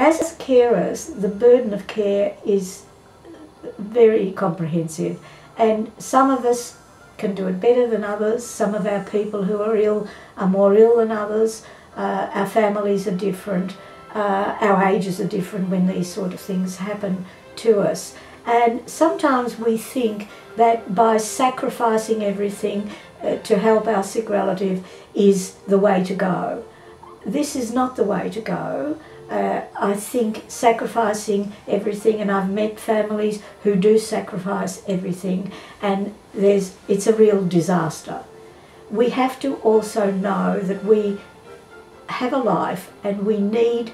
As carers, the burden of care is very comprehensive, and some of us can do it better than others. Some of our people who are ill are more ill than others. Our families are different. Our ages are different when these sort of things happen to us. And sometimes we think that by sacrificing everything to help our sick relative is the way to go. This is not the way to go. I think sacrificing everything, and I've met families who do sacrifice everything, and it's a real disaster. We have to also know that we have a life and we need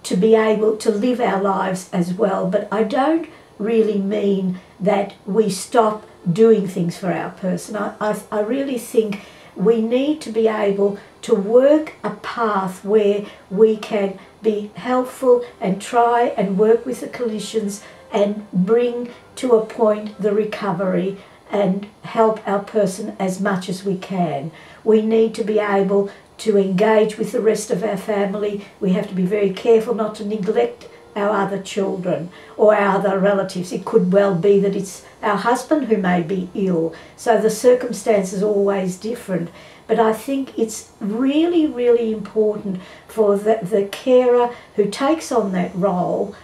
to be able to live our lives as well, but I don't really mean that we stop doing things for our person. I really think we need to be able to work a path where we can be helpful and try and work with the clinicians and bring to a point the recovery and help our person as much as we can. We need to be able to engage with the rest of our family. We have to be very careful not to neglect our other children or our other relatives. It could well be that it's our husband who may be ill, so the circumstances are always different. But I think it's really, really important for the carer who takes on that role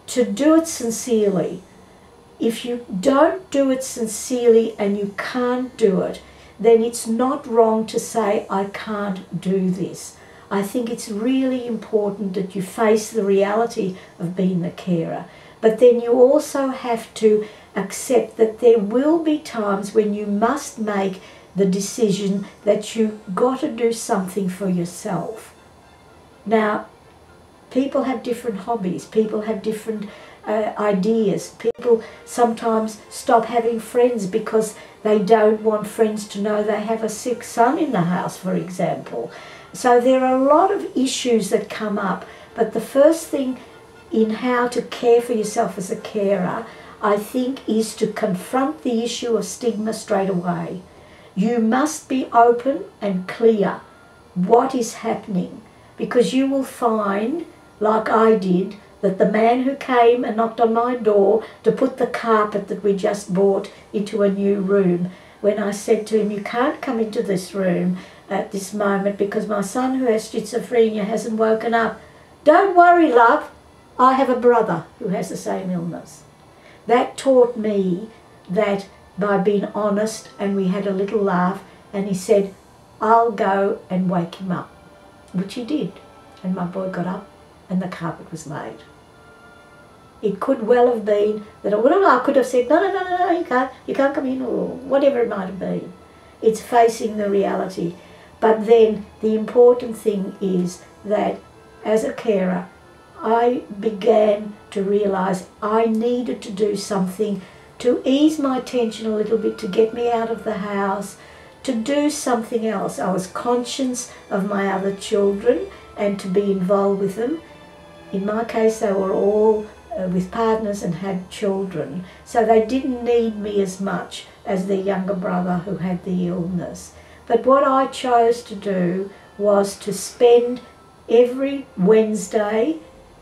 to do it sincerely. If you don't do it sincerely and you can't do it, then it's not wrong to say, I can't do this. I think it's really important that you face the reality of being the carer. But then you also have to accept that there will be times when you must make the decision that you've got to do something for yourself. Now, people have different hobbies, people have different ideas. People sometimes stop having friends because they don't want friends to know they have a sick son in the house, for example. So there are a lot of issues that come up, but the first thing in how to care for yourself as a carer, I think, is to confront the issue of stigma straight away. You must be open and clear what is happening, because you will find, like I did, that the man who came and knocked on my door to put the carpet that we just bought into a new room, when I said to him, you can't come into this room at this moment because my son who has schizophrenia hasn't woken up. Don't worry, love, I have a brother who has the same illness. That taught me that by being honest, and we had a little laugh, and he said, I'll go and wake him up, which he did. And my boy got up and the carpet was laid. It could well have been that I could have said, no, you can't come in, or whatever it might have been. It's facing the reality. But then the important thing is that as a carer, I began to realise I needed to do something to ease my tension a little bit, to get me out of the house, to do something else. I was conscious of my other children and to be involved with them. In my case, they were all with partners and had children, so they didn't need me as much as their younger brother who had the illness. But what I chose to do was to spend every Wednesday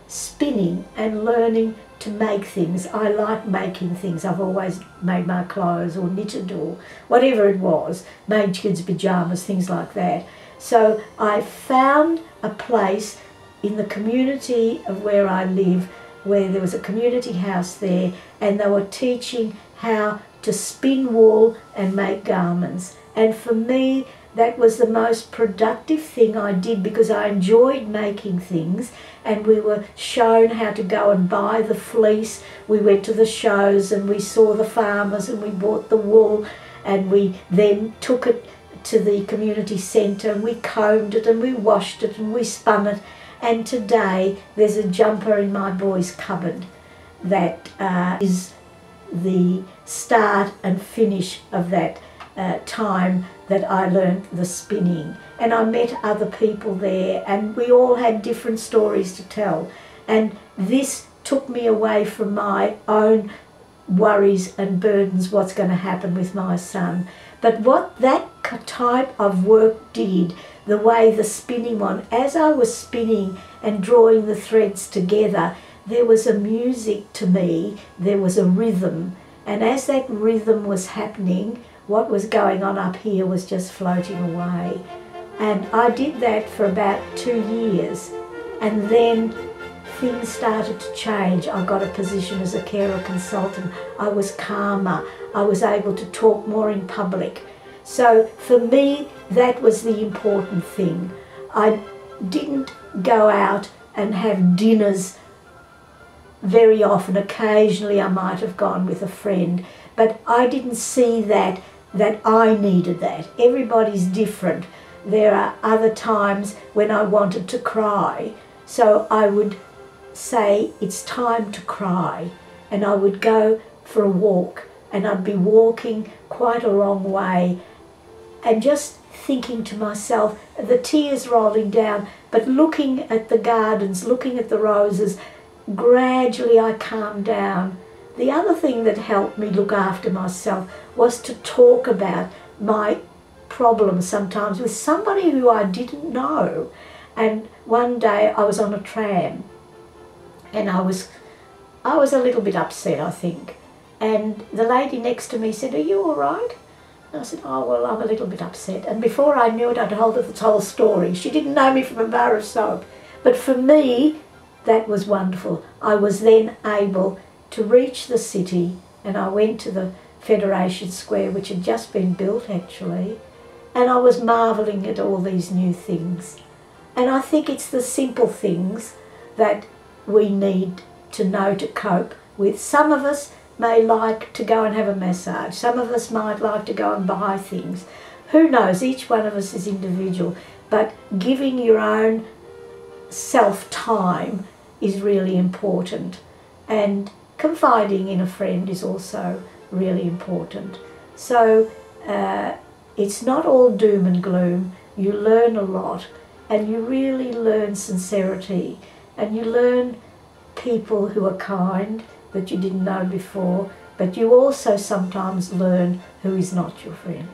spinning and learning to make things. I like making things. I've always made my clothes or knitted or whatever it was, made kids' pyjamas, things like that. So I found a place in the community of where I live, where there was a community house there, and they were teaching how to spin wool and make garments. And for me, that was the most productive thing I did, because I enjoyed making things, and we were shown how to go and buy the fleece. We went to the shows and we saw the farmers and we bought the wool, and we then took it to the community centre and we combed it and we washed it and we spun it. And today there's a jumper in my boy's cupboard that is the start and finish of that time that I learned the spinning. And I met other people there, and we all had different stories to tell. And this took me away from my own worries and burdens, what's going to happen with my son. But what that type of work did, the way the spinning one, as I was spinning and drawing the threads together, there was a music to me, there was a rhythm, and as that rhythm was happening, what was going on up here was just floating away. And I did that for about 2 years, and then things started to change. I got a position as a carer consultant. I was calmer. I was able to talk more in public. So for me, that was the important thing. I didn't go out and have dinners very often. Occasionally I might have gone with a friend, but I didn't see that I needed that. Everybody's different. There are other times when I wanted to cry, so I would say, it's time to cry, and I would go for a walk, and I'd be walking quite a long way and just thinking to myself, the tears rolling down, but looking at the gardens, looking at the roses, gradually I calmed down. The other thing that helped me look after myself was to talk about my problems sometimes with somebody who I didn't know. And one day I was on a tram, and I was a little bit upset, I think. And the lady next to me said, "Are you all right?" And I said, "Oh, well, I'm a little bit upset." And before I knew it, I'd told her the whole story. She didn't know me from a bar of soap. But for me, that was wonderful. I was then able to reach the city, and I went to the Federation Square, which had just been built actually, and I was marvelling at all these new things. And I think it's the simple things that we need to know to cope with. Some of us may like to go and have a massage. Some of us might like to go and buy things. Who knows? Each one of us is individual. But giving your own self time is really important. And confiding in a friend is also really important. So it's not all doom and gloom. You learn a lot, and you really learn sincerity, and you learn people who are kind that you didn't know before, but you also sometimes learn who is not your friend.